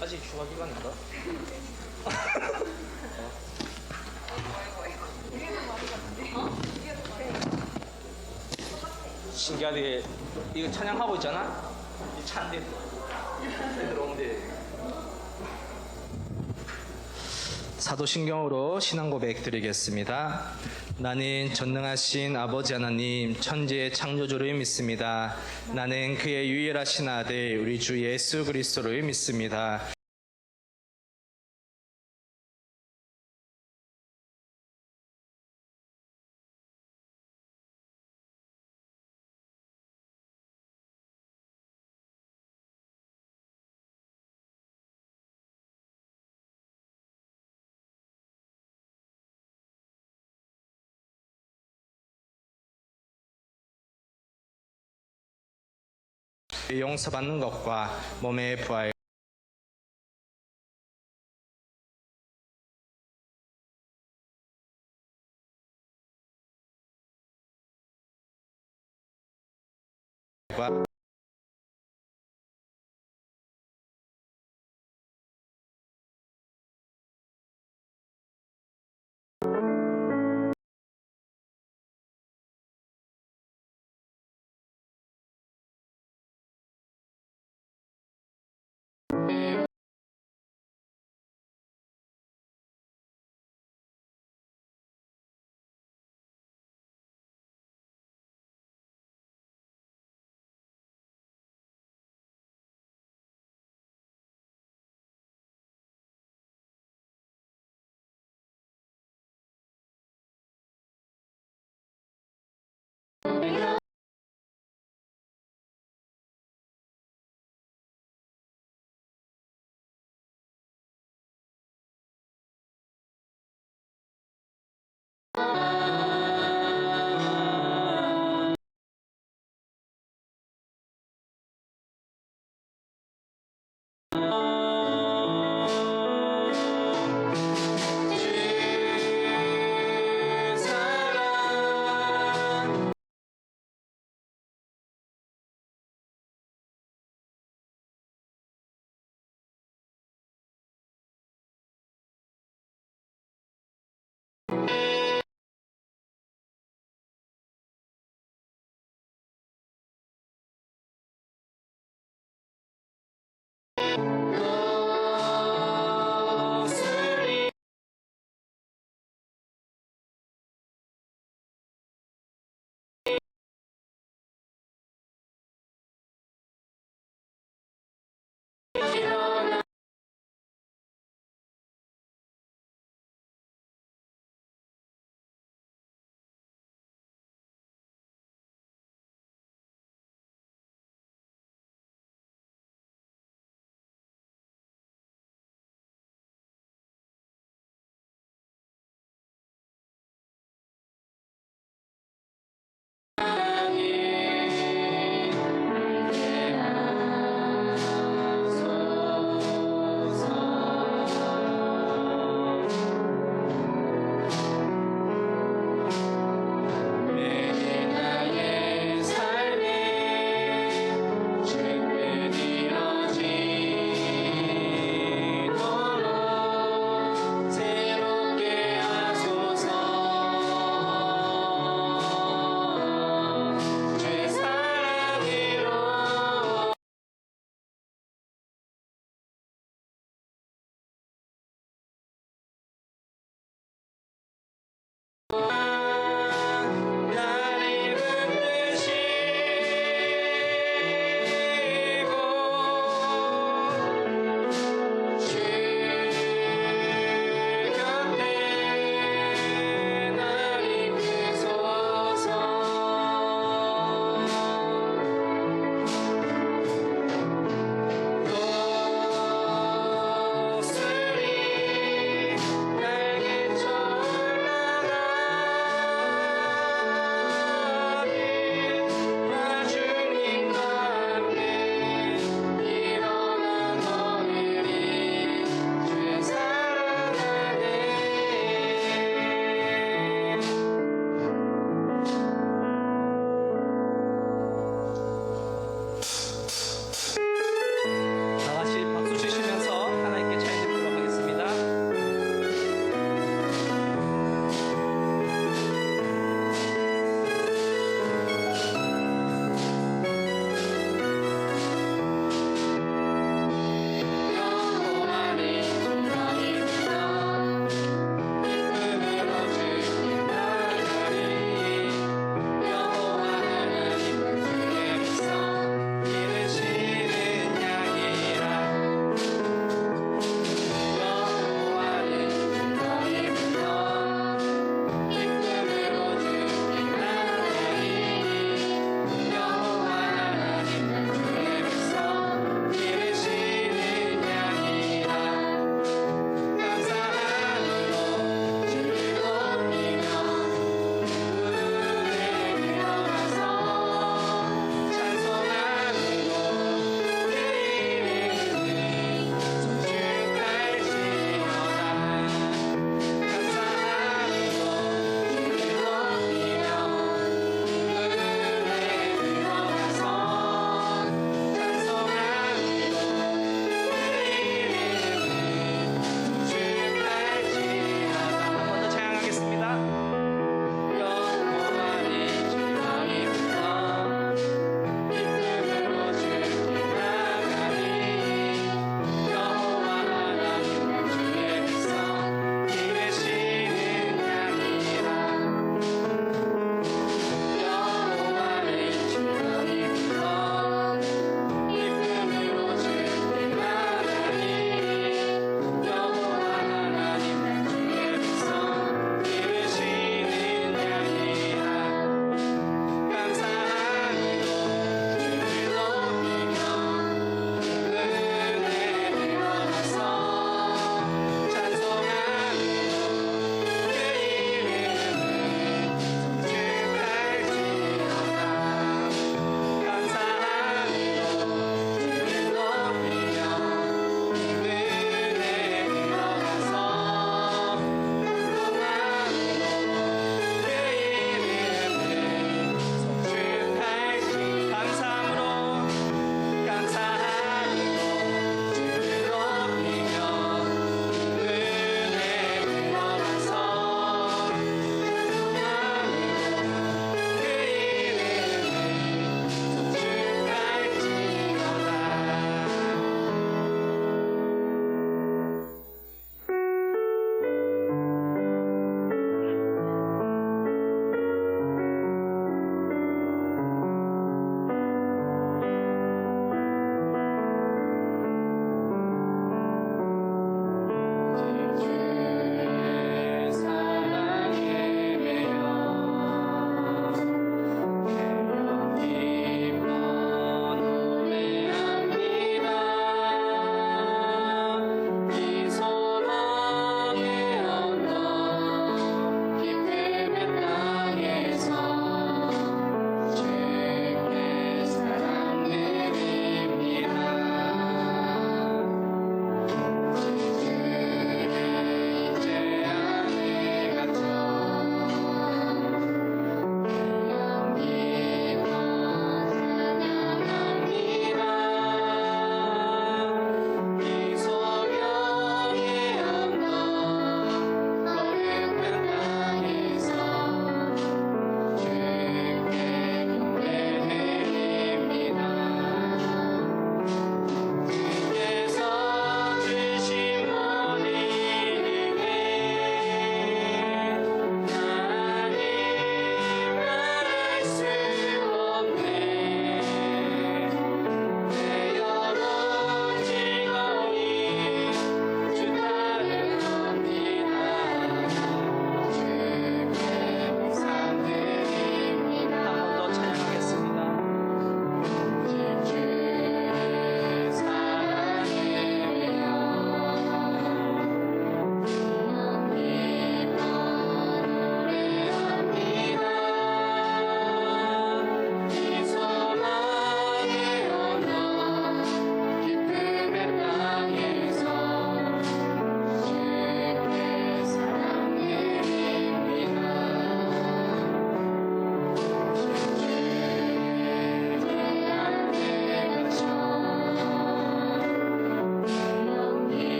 아직 휴가 기간인가? 신기하게 이거 찬양하고 있잖아? 이 찬데 들어오는데 사도신경으로 신앙 고백 드리겠습니다. 나는 전능하신 아버지 하나님 천지의 창조주를 믿습니다. 나는 그의 유일하신 아들 우리 주 예수 그리스도를 믿습니다. 용서받는 것과 몸의 부활 과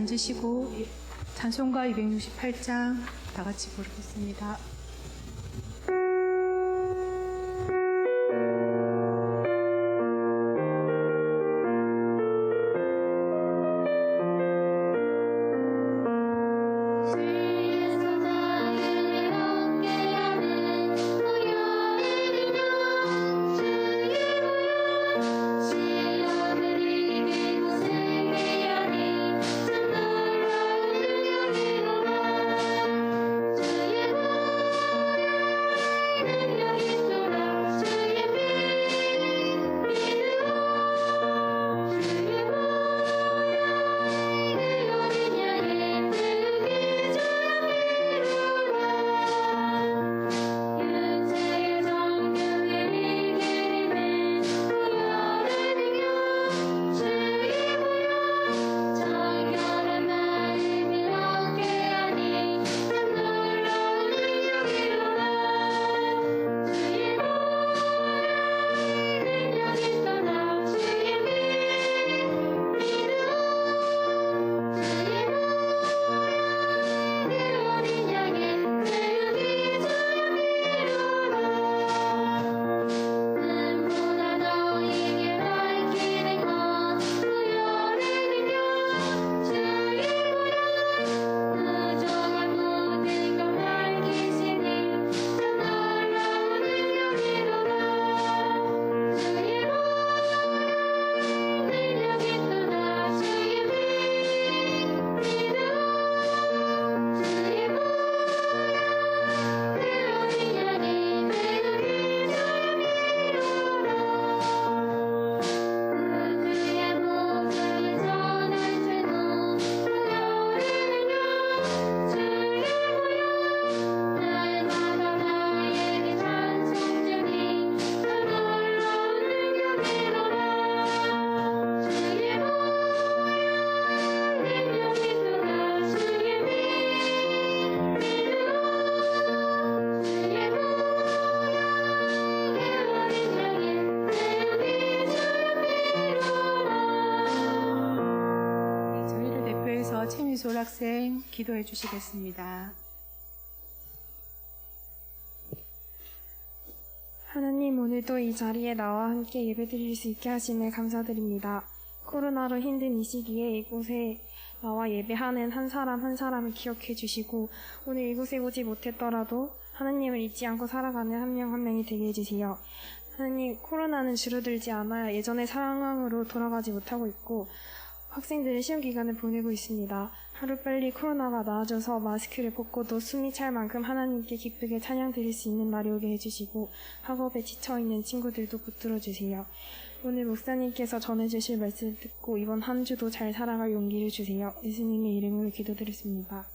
앉으시고 찬송가 268장 다 같이 부르겠습니다. 최미솔 학생 기도해 주시겠습니다. 하나님, 오늘도 이 자리에 나와 함께 예배드릴 수 있게 하심에 감사드립니다. 코로나로 힘든 이 시기에 이곳에 나와 예배하는 한 사람 한 사람을 기억해 주시고 오늘 이곳에 오지 못했더라도 하나님을 잊지 않고 살아가는 한 명 한 명이 되게 해주세요. 하나님, 코로나는 줄어들지 않아 예전의 상황으로 돌아가지 못하고 있고 학생들의 시험 기간을 보내고 있습니다. 하루빨리 코로나가 나아져서 마스크를 벗고도 숨이 찰 만큼 하나님께 기쁘게 찬양 드릴 수 있는 날이 오게 해주시고 학업에 지쳐있는 친구들도 붙들어주세요. 오늘 목사님께서 전해주실 말씀 듣고 이번 한 주도 잘 살아갈 용기를 주세요. 예수님의 이름으로 기도드렸습니다.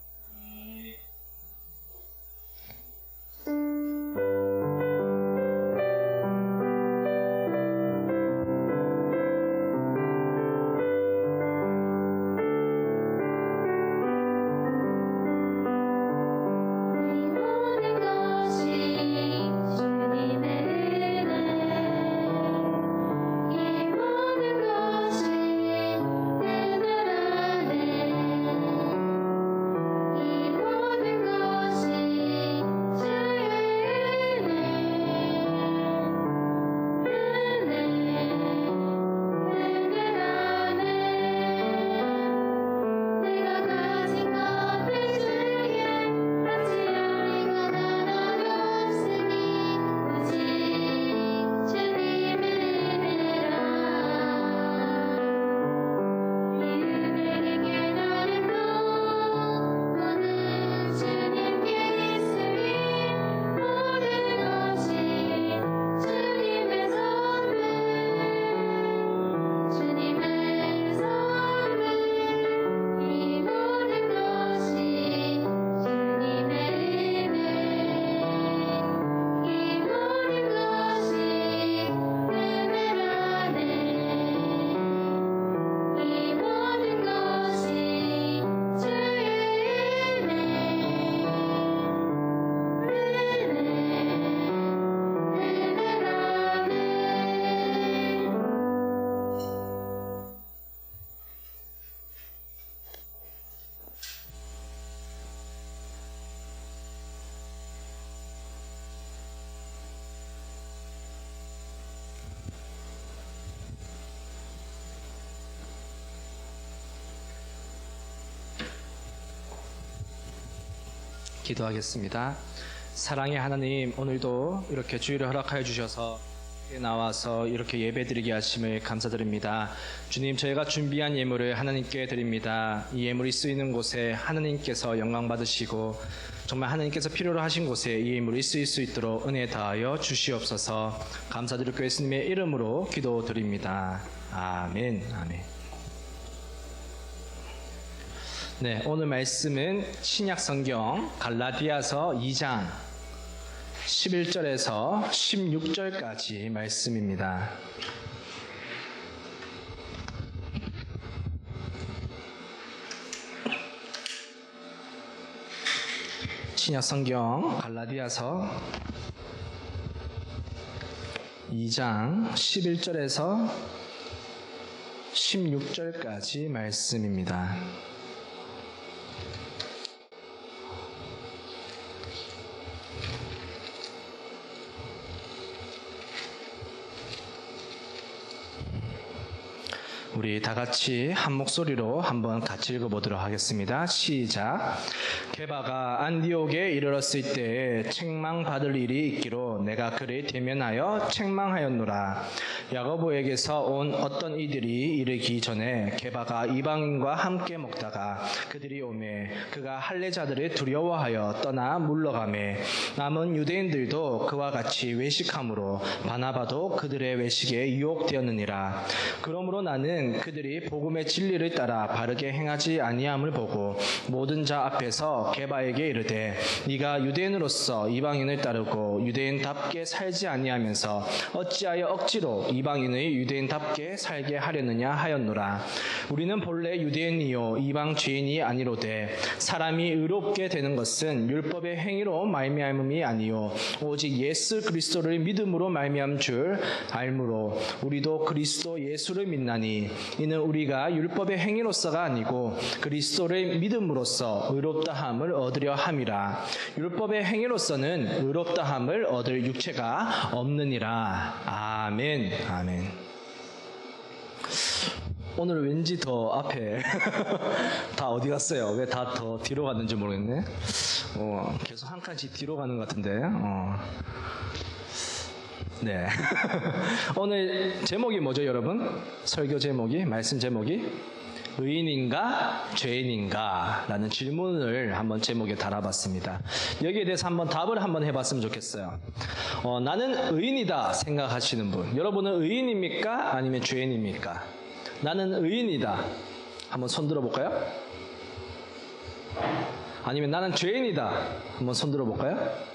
기도하겠습니다. 사랑의 하나님, 오늘도 이렇게 주의를 허락하여 주셔서 나와서 이렇게 예배드리게 하심을 감사드립니다. 주님, 저희가 준비한 예물을 하나님께 드립니다. 이 예물이 쓰이는 곳에 하나님께서 영광 받으시고 정말 하나님께서 필요로 하신 곳에 이 예물이 쓰일 수 있도록 은혜 다하여 주시옵소서. 감사드리고 예수님의 이름으로 기도드립니다. 아멘. 아멘. 네, 오늘 말씀은 신약 성경 갈라디아서 2장 11절에서 16절까지 말씀입니다. 신약 성경 갈라디아서 2장 11절에서 16절까지 말씀입니다. 우리 다 같이 한 목소리로 한번 같이 읽어보도록 하겠습니다. 시작. 게바가 안디옥에 이르렀을 때에 책망받을 일이 있기로 내가 그를 대면하여 책망하였노라. 야고보에게서 온 어떤 이들이 이르기 전에 게바가 이방인과 함께 먹다가 그들이 오매 그가 할례자들을 두려워하여 떠나 물러가매 남은 유대인들도 그와 같이 외식함으로 바나바도 그들의 외식에 유혹되었느니라. 그러므로 나는 그들이 복음의 진리를 따라 바르게 행하지 아니함을 보고 모든 자 앞에서 게바에게 이르되 네가 유대인으로서 이방인을 따르고 유대인답게 살지 아니하면서 어찌하여 억지로 이방인의 유대인답게 살게 하려느냐 하였노라. 우리는 본래 유대인이요 이방 죄인이 아니로되 사람이 의롭게 되는 것은 율법의 행위로 말미암음이 아니요 오직 예수 그리스도를 믿음으로 말미암 줄 알므로 우리도 그리스도 예수를 믿나니 이는 우리가 율법의 행위로서가 아니고 그리스도를 믿음으로써 의롭다함을 얻으려 함이라. 율법의 행위로서는 의롭다함을 얻을 육체가 없느니라. 아멘. 아멘. 오늘 왠지 더 앞에 다 어디 갔어요? 왜 다 더 뒤로 갔는지 모르겠네. 계속 한 칸씩 뒤로 가는 것 같은데. 네. 오늘 제목이 뭐죠, 여러분? 설교 제목이, 말씀 제목이 의인인가 죄인인가 라는 질문을 한번 제목에 달아봤습니다. 여기에 대해서 한번 답을 한번 해봤으면 좋겠어요. 나는 의인이다 생각하시는 분, 여러분은 의인입니까? 아니면 죄인입니까? 나는 의인이다. 한번 손 들어볼까요? 아니면 나는 죄인이다. 한번 손 들어볼까요?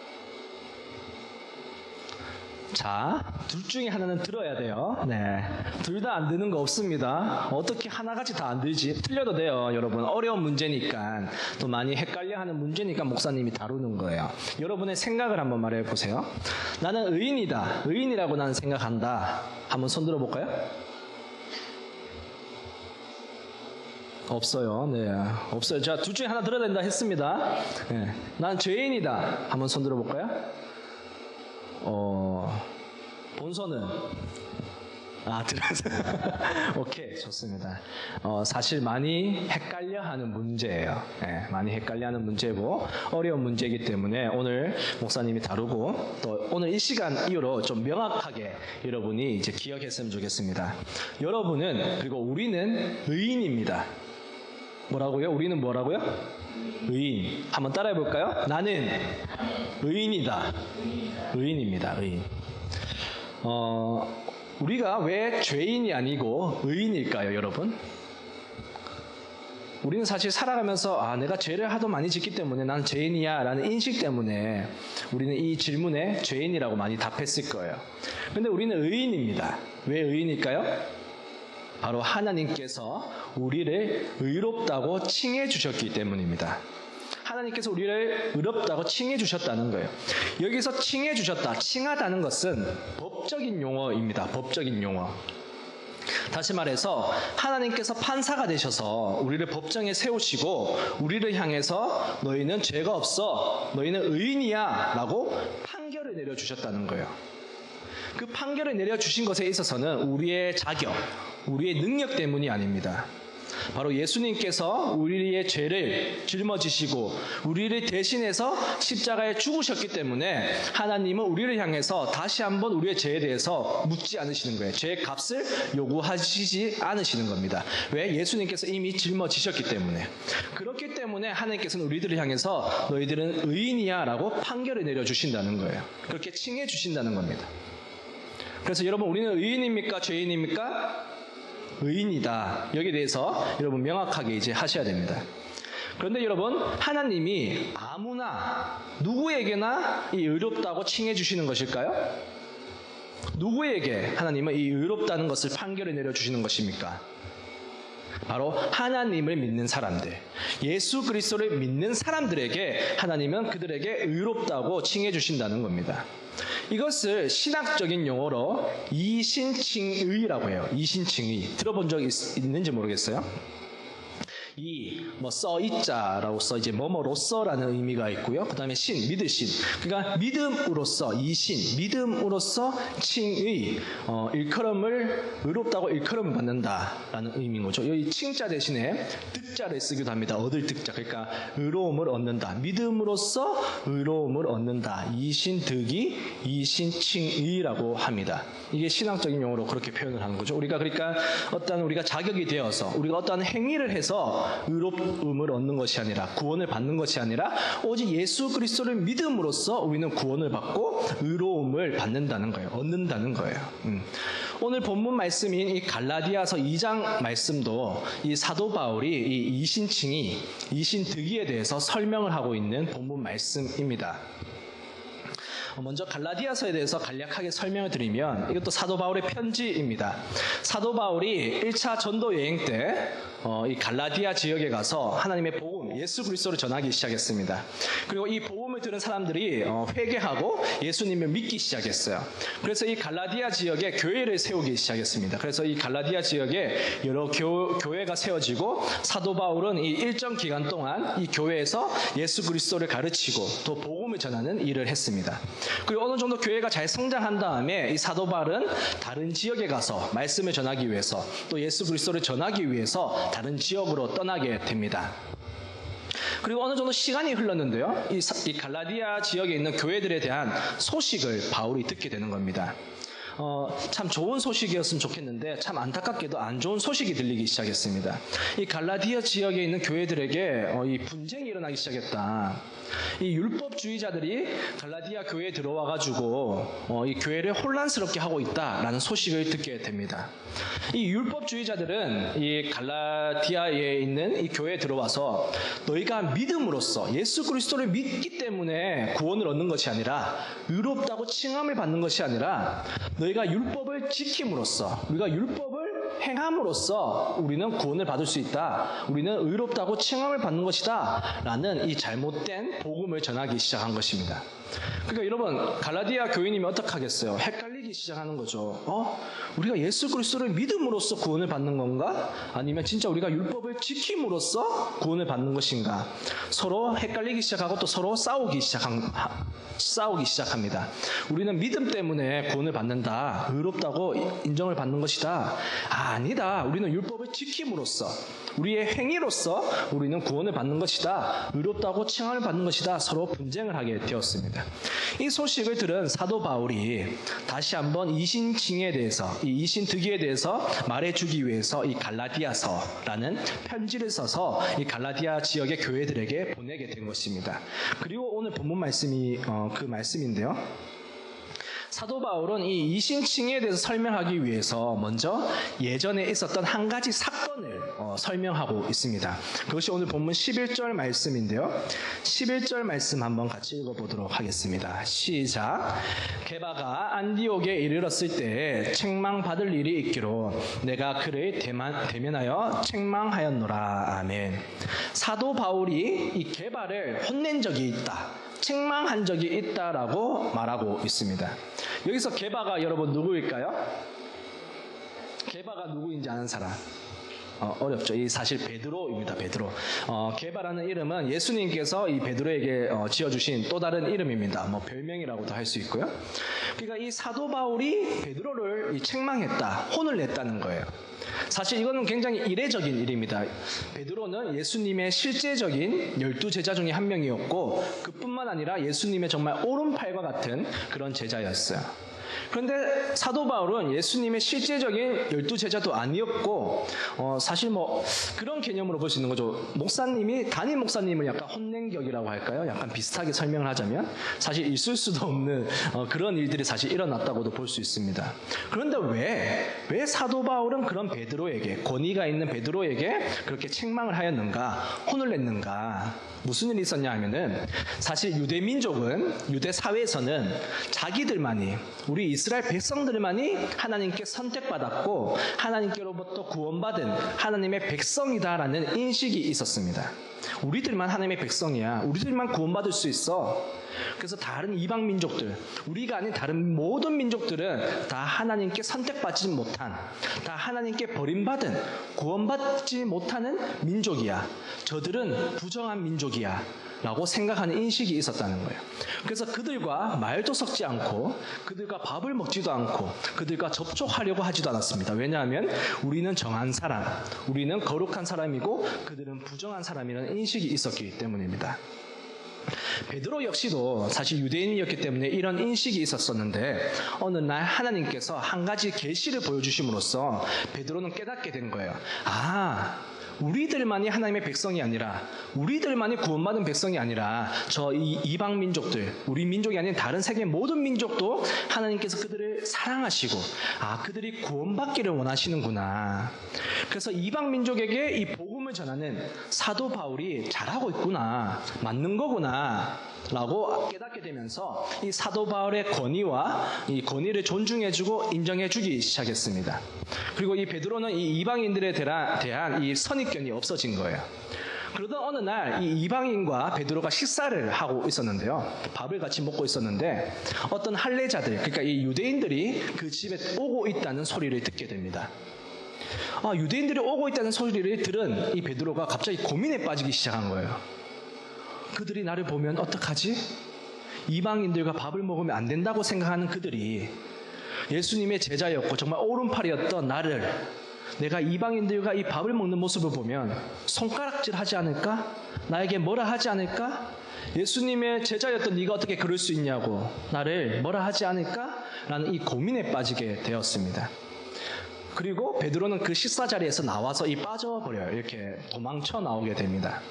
자, 둘 중에 하나는 들어야 돼요. 네. 둘 다 안 되는 거 없습니다. 어떻게 하나같이 다 안 되지? 틀려도 돼요, 여러분. 어려운 문제니까, 또 많이 헷갈려 하는 문제니까 목사님이 다루는 거예요. 여러분의 생각을 한번 말해 보세요. 나는 의인이다. 의인이라고 나는 생각한다. 한번 손 들어볼까요? 없어요. 네. 없어요. 자, 둘 중에 하나 들어야 된다 했습니다. 네. 나는 죄인이다. 한번 손 들어볼까요? 본선은 들어서 오케이, 좋습니다. 사실 많이 헷갈려하는 문제예요. 네, 많이 헷갈려하는 문제고 어려운 문제이기 때문에 오늘 목사님이 다루고 또 오늘 이 시간 이후로 좀 명확하게 여러분이 이제 기억했으면 좋겠습니다. 여러분은 그리고 우리는 의인입니다. 뭐라고요? 우리는 뭐라고요? 의인. 한번 따라해 볼까요? 나는 의인이다. 의인입니다. 의인. 우리가 왜 죄인이 아니고 의인일까요, 여러분? 우리는 사실 살아가면서 내가 죄를 하도 많이 짓기 때문에 나는 죄인이야 라는 인식 때문에 우리는 이 질문에 죄인이라고 많이 답했을 거예요. 그런데 우리는 의인입니다. 왜 의인일까요? 바로 하나님께서 우리를 의롭다고 칭해 주셨기 때문입니다. 하나님께서 우리를 의롭다고 칭해 주셨다는 거예요. 여기서 칭해 주셨다, 칭하다는 것은 법적인 용어입니다. 법적인 용어. 다시 말해서 하나님께서 판사가 되셔서 우리를 법정에 세우시고 우리를 향해서 너희는 죄가 없어, 너희는 의인이야 라고 판결을 내려주셨다는 거예요. 그 판결을 내려주신 것에 있어서는 우리의 자격, 우리의 능력 때문이 아닙니다. 바로 예수님께서 우리의 죄를 짊어지시고 우리를 대신해서 십자가에 죽으셨기 때문에 하나님은 우리를 향해서 다시 한번 우리의 죄에 대해서 묻지 않으시는 거예요. 죄의 값을 요구하시지 않으시는 겁니다. 왜? 예수님께서 이미 짊어지셨기 때문에. 그렇기 때문에 하나님께서는 우리들을 향해서 너희들은 의인이야 라고 판결을 내려주신다는 거예요. 그렇게 칭해 주신다는 겁니다. 그래서 여러분, 우리는 의인입니까? 죄인입니까? 의인이다. 여기에 대해서 여러분 명확하게 이제 하셔야 됩니다. 그런데 여러분, 하나님이 아무나 누구에게나 이 의롭다고 칭해 주시는 것일까요? 누구에게 하나님은 이 의롭다는 것을 판결을 내려주시는 것입니까? 바로 하나님을 믿는 사람들, 예수 그리스도를 믿는 사람들에게 하나님은 그들에게 의롭다고 칭해 주신다는 겁니다. 이것을 신학적인 용어로 이신칭의라고 해요. 이신칭의. 들어본 적 있는지 모르겠어요. 써있자라고 써 이제 뭐뭐로서라는 의미가 있고요. 그 다음에 신, 믿으신. 그러니까 믿음으로써, 이신, 믿음으로써 칭의, 일컬음을, 의롭다고 일컬음을 받는다라는 의미인 거죠. 이 칭자 대신에 득자를 쓰기도 합니다. 얻을 득자. 그러니까 의로움을 얻는다. 믿음으로써 의로움을 얻는다. 이신 득이, 이신 칭의라고 합니다. 이게 신학적인 용어로 그렇게 표현을 하는 거죠. 우리가 그러니까 우리가 자격이 되어서, 우리가 어떠한 행위를 해서 의롭음을 얻는 것이 아니라, 구원을 받는 것이 아니라 오직 예수 그리스도를 믿음으로써 우리는 구원을 받고 의로움을 받는다는 거예요. 얻는다는 거예요. 오늘 본문 말씀인 이 갈라디아서 2장 말씀도 이 사도 바울이 이 이신칭의, 이신득의에 대해서 설명을 하고 있는 본문 말씀입니다. 먼저 갈라디아서에 대해서 간략하게 설명을 드리면, 이것도 사도 바울의 편지입니다. 사도 바울이 1차 전도 여행 때 이 갈라디아 지역에 가서 하나님의 복음, 예수 그리스도를 전하기 시작했습니다. 그리고 이 복음을 들은 사람들이 회개하고 예수님을 믿기 시작했어요. 그래서 이 갈라디아 지역에 교회를 세우기 시작했습니다. 그래서 이 갈라디아 지역에 여러 교회가 세워지고, 사도 바울은 이 일정 기간 동안 이 교회에서 예수 그리스도를 가르치고 또 복음을 전하는 일을 했습니다. 그리고 어느 정도 교회가 잘 성장한 다음에 이 사도 바울은 다른 지역에 가서 말씀을 전하기 위해서, 또 예수 그리스도를 전하기 위해서 다른 지역으로 떠나게 됩니다. 그리고 어느 정도 시간이 흘렀는데요, 이 갈라디아 지역에 있는 교회들에 대한 소식을 바울이 듣게 되는 겁니다. 참 좋은 소식이었으면 좋겠는데 참 안타깝게도 안 좋은 소식이 들리기 시작했습니다. 이 갈라디아 지역에 있는 교회들에게 이 분쟁이 일어나기 시작했다. 이 율법주의자들이 갈라디아 교회에 들어와가지고 이 교회를 혼란스럽게 하고 있다라는 소식을 듣게 됩니다. 이 율법주의자들은 이 갈라디아에 있는 이 교회에 들어와서 너희가 믿음으로써 예수 그리스도를 믿기 때문에 구원을 얻는 것이 아니라, 의롭다고 칭함을 받는 것이 아니라, 너희가 율법을 지킴으로써, 우리가 율법을 행함으로써 우리는 구원을 받을 수 있다, 우리는 의롭다고 칭함을 받는 것이다 라는 이 잘못된 복음을 전하기 시작한 것입니다. 그러니까 여러분, 갈라디아 교인님이 어떻게 하겠어요? 헷갈리기 시작하는 거죠. 우리가 예수 그리스도를 믿음으로써 구원을 받는 건가? 아니면 진짜 우리가 율법을 지킴으로써 구원을 받는 것인가? 서로 헷갈리기 시작하고 또 서로 싸우기 시작합니다. 우리는 믿음 때문에 구원을 받는다, 의롭다고 인정을 받는 것이다. 아니다, 우리는 율법을 지킴으로써, 우리의 행위로써 우리는 구원을 받는 것이다, 의롭다고 칭함을 받는 것이다. 서로 분쟁을 하게 되었습니다. 이 소식을 들은 사도 바울이 다시 한번 이신칭에 대해서, 이 이신득의에 대해서 말해주기 위해서 이 갈라디아서라는 편지를 써서 이 갈라디아 지역의 교회들에게 보내게 된 것입니다. 그리고 오늘 본문 말씀이 그 말씀인데요, 사도 바울은 이 이신칭에 대해서 설명하기 위해서 먼저 예전에 있었던 한 가지 사건을 설명하고 있습니다. 그것이 오늘 본문 11절 말씀인데요, 11절 말씀 한번 같이 읽어보도록 하겠습니다. 시작. 게바가 안디옥에 이르렀을 때 책망받을 일이 있기로 내가 그를 대면하여 책망하였노라. 아멘. 사도 바울이 이 게바를 혼낸 적이 있다, 책망한 적이 있다라고 말하고 있습니다. 여기서 게바가 여러분 누구일까요? 게바가 누구인지 아는 사람? 어렵죠. 이 사실 베드로입니다. 베드로. 게바라는 이름은 예수님께서 이 베드로에게 지어주신 또 다른 이름입니다. 뭐 별명이라고도 할 수 있고요. 그러니까 이 사도 바울이 베드로를 책망했다, 혼을 냈다는 거예요. 사실 이거는 굉장히 이례적인 일입니다. 베드로는 예수님의 실제적인 12제자 중에 한 명이었고 그뿐만 아니라 예수님의 정말 오른팔과 같은 그런 제자였어요. 그런데 사도 바울은 예수님의 실제적인 12제자도 아니었고 사실 그런 개념으로 볼 수 있는 거죠. 담임 목사님을 약간 혼낸 격이라고 할까요? 약간 비슷하게 설명을 하자면 사실 있을 수도 없는 그런 일들이 사실 일어났다고도 볼 수 있습니다. 그런데 왜 사도 바울은 그런 베드로에게, 권위가 있는 베드로에게 그렇게 책망을 하였는가, 혼을 냈는가? 무슨 일이 있었냐 하면은 사실 유대 민족은, 유대 사회에서는 자기들만이, 우리 이스라엘 백성들만이 하나님께 선택받았고 하나님께로부터 구원받은 하나님의 백성이다라는 인식이 있었습니다. 우리들만 하나님의 백성이야. 우리들만 구원받을 수 있어. 그래서 다른 이방 민족들, 우리가 아닌 다른 모든 민족들은 다 하나님께 선택받지 못한, 다 하나님께 버림받은, 구원받지 못하는 민족이야. 저들은 부정한 민족이야 라고 생각하는 인식이 있었다는 거예요. 그래서 그들과 말도 섞지 않고 그들과 밥을 먹지도 않고 그들과 접촉하려고 하지도 않았습니다. 왜냐하면 우리는 정한 사람, 우리는 거룩한 사람이고 그들은 부정한 사람이라는 인식이 있었기 때문입니다. 베드로 역시도 사실 유대인이었기 때문에 이런 인식이 있었었는데 어느 날 하나님께서 한 가지 계시를 보여주심으로써 베드로는 깨닫게 된 거예요. 우리들만이 하나님의 백성이 아니라, 우리들만이 구원받은 백성이 아니라 저 이방 민족들, 우리 민족이 아닌 다른 세계 모든 민족도 하나님께서 그들을 사랑하시고 그들이 구원받기를 원하시는구나. 그래서 이방 민족에게 이 복음을 전하는 사도 바울이 잘하고 있구나, 맞는 거구나 라고 깨닫게 되면서 이 사도 바울의 권위와 이 권위를 존중해주고 인정해주기 시작했습니다. 그리고 이 베드로는 이 이방인들에 대한 이 선입견이 없어진 거예요. 그러던 어느 날 이 이방인과 베드로가 식사를 하고 있었는데요. 밥을 같이 먹고 있었는데 어떤 할례자들, 그러니까 이 유대인들이 그 집에 오고 있다는 소리를 듣게 됩니다. 유대인들이 오고 있다는 소리를 들은 이 베드로가 갑자기 고민에 빠지기 시작한 거예요. 그들이 나를 보면 어떡하지? 이방인들과 밥을 먹으면 안 된다고 생각하는 그들이 예수님의 제자였고 정말 오른팔이었던 나를, 내가 이방인들과 이 밥을 먹는 모습을 보면 손가락질 하지 않을까? 나에게 뭐라 하지 않을까? 예수님의 제자였던 네가 어떻게 그럴 수 있냐고 나를 뭐라 하지 않을까? 라는 이 고민에 빠지게 되었습니다. 그리고 베드로는 그 식사 자리에서 나와서 빠져버려요. 이렇게 도망쳐 나오게 됩니다.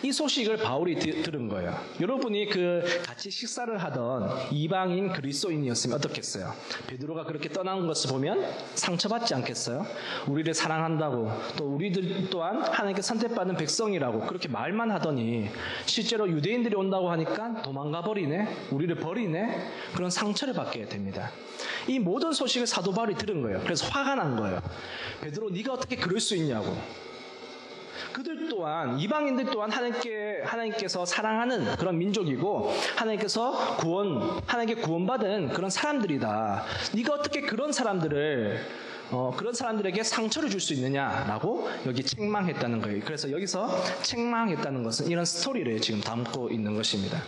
이 소식을 바울이 들은 거예요. 여러분이 같이 식사를 하던 이방인 그리스도인이었으면 어떻겠어요? 베드로가 그렇게 떠나는 것을 보면 상처받지 않겠어요? 우리를 사랑한다고, 또 우리들 또한 하나님께 선택받은 백성이라고 그렇게 말만 하더니 실제로 유대인들이 온다고 하니까 도망가 버리네, 우리를 버리네, 그런 상처를 받게 됩니다. 이 모든 소식을 사도 바울이 들은 거예요. 그래서 화가 난 거예요. 베드로, 네가 어떻게 그럴 수 있냐고. 그들 또한, 이방인들 또한 하나님께서 사랑하는 그런 민족이고 하나님께 구원받은 그런 사람들이다. 네가 어떻게 그런 사람들에게 상처를 줄 수 있느냐라고 여기 책망했다는 거예요. 그래서 여기서 책망했다는 것은 이런 스토리를 지금 담고 있는 것입니다.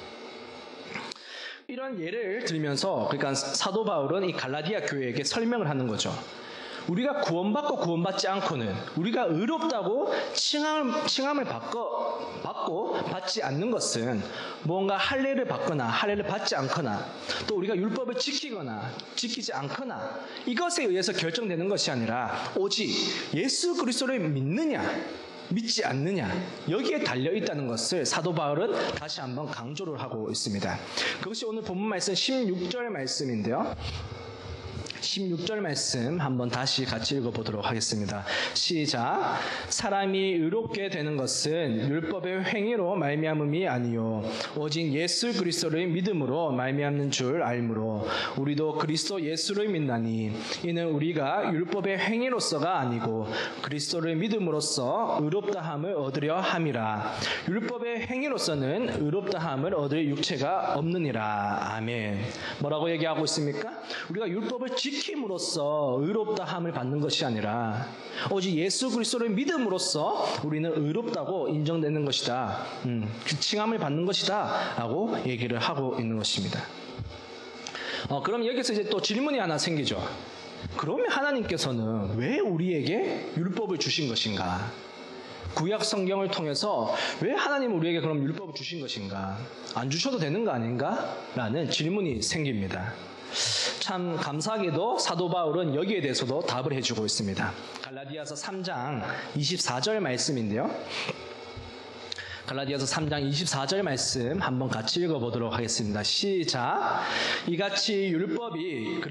이런 예를 들면서 그러니까 사도 바울은 이 갈라디아 교회에게 설명을 하는 거죠. 우리가 구원받고 구원받지 않고는, 우리가 의롭다고 칭함을 받고 받지 않는 것은 뭔가 할례를 받거나 할례를 받지 않거나 또 우리가 율법을 지키거나 지키지 않거나 이것에 의해서 결정되는 것이 아니라 오직 예수 그리스도를 믿느냐 믿지 않느냐, 여기에 달려있다는 것을 사도 바울은 다시 한번 강조를 하고 있습니다. 그것이 오늘 본문 말씀 16절 말씀인데요. 16절 말씀 한번 다시 같이 읽어보도록 하겠습니다. 시작. 사람이 의롭게 되는 것은 율법의 행위로 말미암음이 아니요 오직 예수 그리스도를 믿음으로 말미암는 줄 알므로 우리도 그리스도 예수를 믿나니 이는 우리가 율법의 행위로서가 아니고 그리스도를 믿음으로써 의롭다함을 얻으려 함이라. 율법의 행위로서는 의롭다함을 얻을 육체가 없느니라. 아멘. 뭐라고 얘기하고 있습니까? 우리가 율법을 지킴으로써 의롭다함을 받는 것이 아니라 오직 예수 그리스도를 믿음으로써 우리는 의롭다고 인정되는 것이다. 칭함을 받는 것이다 라고 얘기를 하고 있는 것입니다. 그럼 여기서 이제 또 질문이 하나 생기죠. 그러면 하나님께서는 왜 우리에게 율법을 주신 것인가? 구약 성경을 통해서 왜 하나님은 우리에게 그럼 율법을 주신 것인가? 안 주셔도 되는 거 아닌가? 라는 질문이 생깁니다. 참 감사하게도 사도 바울은 여기에 대해서도 답을 해주고 있습니다. 갈라디아서 3장 24절 말씀인데요. 갈라디아서 3장 24절 말씀 한번 같이 읽어보도록 하겠습니다. 시작. 이같이 율법이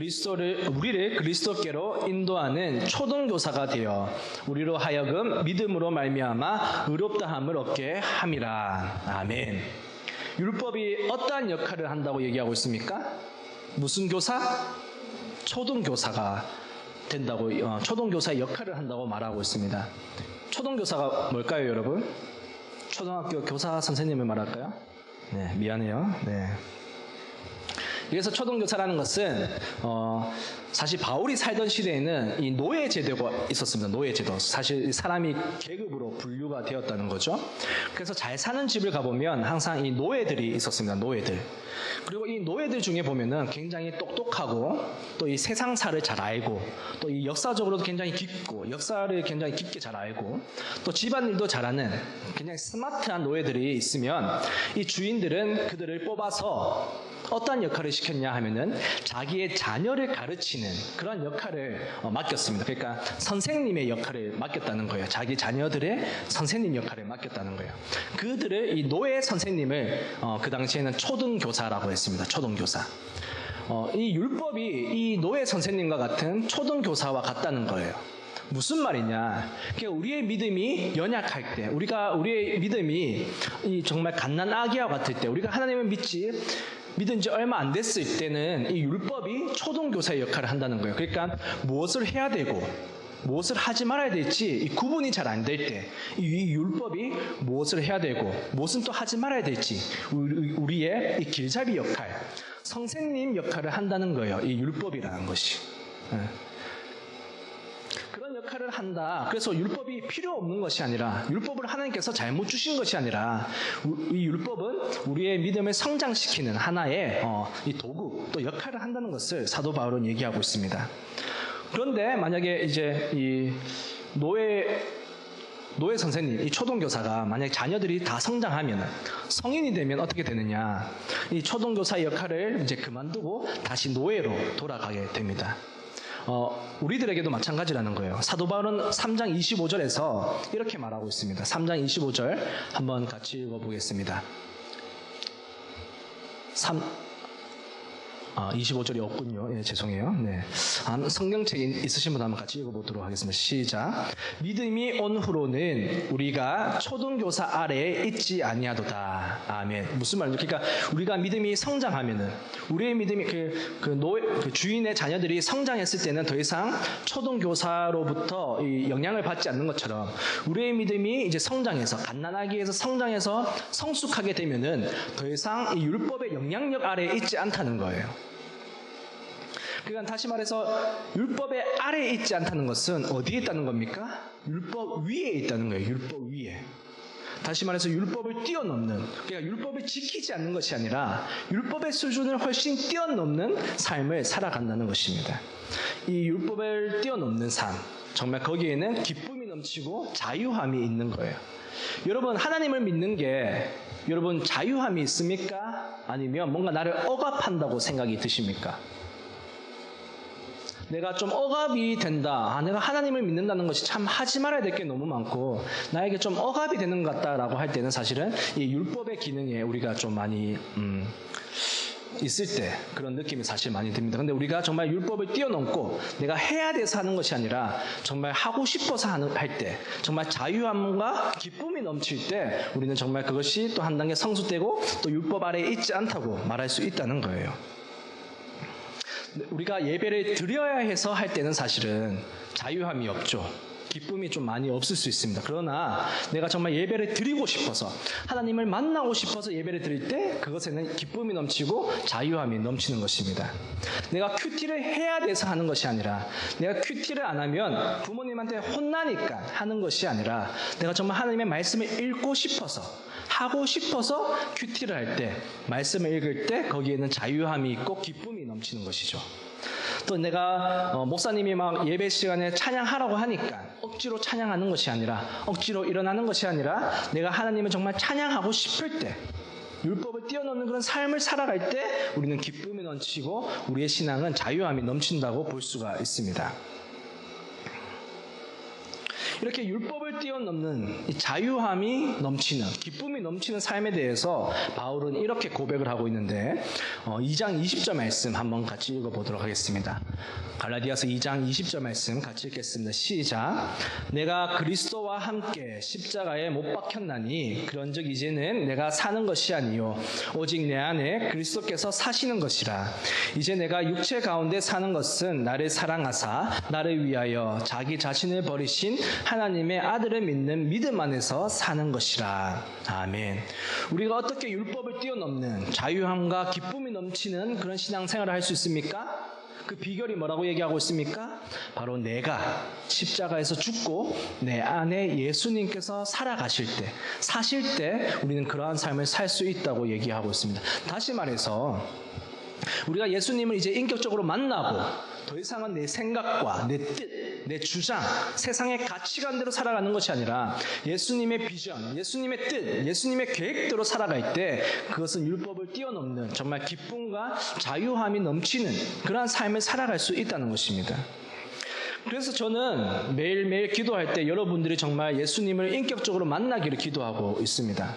우리를 그리스도께로 인도하는 초등교사가 되어 우리로 하여금 믿음으로 말미암아 의롭다함을 얻게 함이라. 아멘. 율법이 어떠한 역할을 한다고 얘기하고 있습니까? 무슨 교사? 초등교사가 된다고, 초등교사의 역할을 한다고 말하고 있습니다. 초등교사가 뭘까요, 여러분? 초등학교 교사 선생님을 말할까요? 네, 미안해요. 네. 그래서 초등교사라는 것은 사실 바울이 살던 시대에는 이 노예 제도가 있었습니다. 노예 제도. 사실 사람이 계급으로 분류가 되었다는 거죠. 그래서 잘 사는 집을 가보면 항상 이 노예들이 있었습니다. 노예들. 그리고 이 노예들 중에 보면은 굉장히 똑똑하고 또 이 세상사를 잘 알고 또 이 역사적으로도 굉장히 깊고 역사를 굉장히 깊게 잘 알고 또 집안일도 잘하는 굉장히 스마트한 노예들이 있으면 이 주인들은 그들을 뽑아서 어떤 역할을 시켰냐 하면은 자기의 자녀를 가르치는 그런 역할을 맡겼습니다. 그러니까 선생님의 역할을 맡겼다는 거예요. 자기 자녀들의 선생님 역할을 맡겼다는 거예요. 그들을 이 노예 선생님을 그 당시에는 초등교사라고 했습니다. 초등교사. 이 율법이 이 노예 선생님과 같은 초등교사와 같다는 거예요. 무슨 말이냐? 그러니까 우리의 믿음이 연약할 때, 우리의 믿음이 정말 갓난아기와 같을 때, 우리가 하나님을 믿은 지 얼마 안 됐을 때는 이 율법이 초등교사의 역할을 한다는 거예요. 그러니까 무엇을 해야 되고 무엇을 하지 말아야 될지 이 구분이 잘 안 될 때 이 율법이 무엇을 해야 되고 무엇은 또 하지 말아야 될지 우리의 이 길잡이 역할, 선생님 역할을 한다는 거예요. 이 율법이라는 것이. 그런 역할을 한다. 그래서 율법이 필요 없는 것이 아니라 율법을 하나님께서 잘못 주신 것이 아니라 이 율법은 우리의 믿음을 성장시키는 하나의 이 도구 또 역할을 한다는 것을 사도 바울은 얘기하고 있습니다. 그런데 만약에 이제 이 노예 선생님, 이 초등교사가 만약에 자녀들이 다 성장하면 성인이 되면 어떻게 되느냐? 이 초등교사의 역할을 이제 그만두고 다시 노예로 돌아가게 됩니다. 우리들에게도 마찬가지라는 거예요. 사도 바울은 3장 25절에서 이렇게 말하고 있습니다. 3장 25절 한번 같이 읽어보겠습니다. 25절이 없군요. 예, 죄송해요. 네. 성경책이 있으신 분 한번 같이 읽어보도록 하겠습니다. 시작. 믿음이 온 후로는 우리가 초등교사 아래에 있지 아니하도다. 아멘. 무슨 말이죠? 그러니까 우리가 믿음이 성장하면은 우리의 믿음이 그 주인의 자녀들이 성장했을 때는 더 이상 초등교사로부터 이 영향을 받지 않는 것처럼 우리의 믿음이 이제 성장해서 갓난아기에서 성장해서 성숙하게 되면은 더 이상 이 율법의 영향력 아래에 있지 않다는 거예요. 그러니까 다시 말해서 율법의 아래에 있지 않다는 것은 어디에 있다는 겁니까? 율법 위에 있다는 거예요. 율법 위에. 다시 말해서 율법을 뛰어넘는, 그러니까 율법을 지키지 않는 것이 아니라 율법의 수준을 훨씬 뛰어넘는 삶을 살아간다는 것입니다. 이 율법을 뛰어넘는 삶, 정말 거기에는 기쁨이 넘치고 자유함이 있는 거예요. 여러분, 하나님을 믿는 게 여러분 자유함이 있습니까? 아니면 뭔가 나를 억압한다고 생각이 드십니까? 내가 좀 억압이 된다. 내가 하나님을 믿는다는 것이 참 하지 말아야 될 게 너무 많고 나에게 좀 억압이 되는 것 같다라고 할 때는 사실은 이 율법의 기능에 우리가 좀 많이 있을 때 그런 느낌이 사실 많이 듭니다. 근데 우리가 정말 율법을 뛰어넘고 내가 해야 돼서 하는 것이 아니라 정말 하고 싶어서 할 때 정말 자유함과 기쁨이 넘칠 때 우리는 정말 그것이 또 한 단계 성숙되고 또 율법 아래에 있지 않다고 말할 수 있다는 거예요. 우리가 예배를 드려야 해서 할 때는 사실은 자유함이 없죠. 기쁨이 좀 많이 없을 수 있습니다. 그러나 내가 정말 예배를 드리고 싶어서 하나님을 만나고 싶어서 예배를 드릴 때 그것에는 기쁨이 넘치고 자유함이 넘치는 것입니다. 내가 큐티를 해야 돼서 하는 것이 아니라 내가 큐티를 안 하면 부모님한테 혼나니까 하는 것이 아니라 내가 정말 하나님의 말씀을 읽고 싶어서 하고 싶어서 큐티를 할 때 말씀을 읽을 때 거기에는 자유함이 있고 기쁨이 넘치는 것이죠. 또 내가 목사님이 막 예배 시간에 찬양하라고 하니까 억지로 찬양하는 것이 아니라, 억지로 일어나는 것이 아니라, 내가 하나님을 정말 찬양하고 싶을 때, 율법을 뛰어넘는 그런 삶을 살아갈 때 우리는 기쁨이 넘치고 우리의 신앙은 자유함이 넘친다고 볼 수가 있습니다. 이렇게 율법을 뛰어넘는 이 자유함이 넘치는, 기쁨이 넘치는 삶에 대해서 바울은 이렇게 고백을 하고 있는데 2장 20절 말씀 한번 같이 읽어보도록 하겠습니다. 갈라디아서 2장 20절 말씀 같이 읽겠습니다. 시작. 내가 그리스도와 함께 십자가에 못 박혔나니 그런즉 이제는 내가 사는 것이 아니요 오직 내 안에 그리스도께서 사시는 것이라. 이제 내가 육체 가운데 사는 것은 나를 사랑하사 나를 위하여 자기 자신을 버리신 하나님의 아들을 믿는 믿음 안에서 사는 것이라. 아멘. 우리가 어떻게 율법을 뛰어넘는 자유함과 기쁨이 넘치는 그런 신앙생활을 할 수 있습니까? 그 비결이 뭐라고 얘기하고 있습니까? 바로 내가 십자가에서 죽고 내 안에 예수님께서 살아가실 때, 사실 때 우리는 그러한 삶을 살 수 있다고 얘기하고 있습니다. 다시 말해서 우리가 예수님을 이제 인격적으로 만나고 더 이상은 내 생각과 내 뜻, 내 주장, 세상의 가치관대로 살아가는 것이 아니라 예수님의 비전, 예수님의 뜻, 예수님의 계획대로 살아갈 때 그것은 율법을 뛰어넘는 정말 기쁨과 자유함이 넘치는 그러한 삶을 살아갈 수 있다는 것입니다. 그래서 저는 매일매일 기도할 때 여러분들이 정말 예수님을 인격적으로 만나기를 기도하고 있습니다.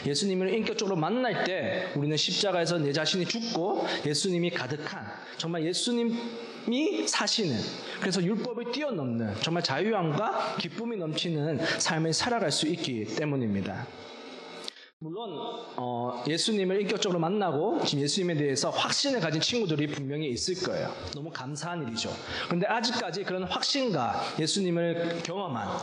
예수님을 인격적으로 만날 때 우리는 십자가에서 내 자신이 죽고 예수님이 가득한, 정말 예수님이 사시는, 그래서 율법을 뛰어넘는 정말 자유함과 기쁨이 넘치는 삶을 살아갈 수 있기 때문입니다. 물론 예수님을 인격적으로 만나고 지금 예수님에 대해서 확신을 가진 친구들이 분명히 있을 거예요. 너무 감사한 일이죠. 그런데 아직까지 그런 확신과 예수님을 경험한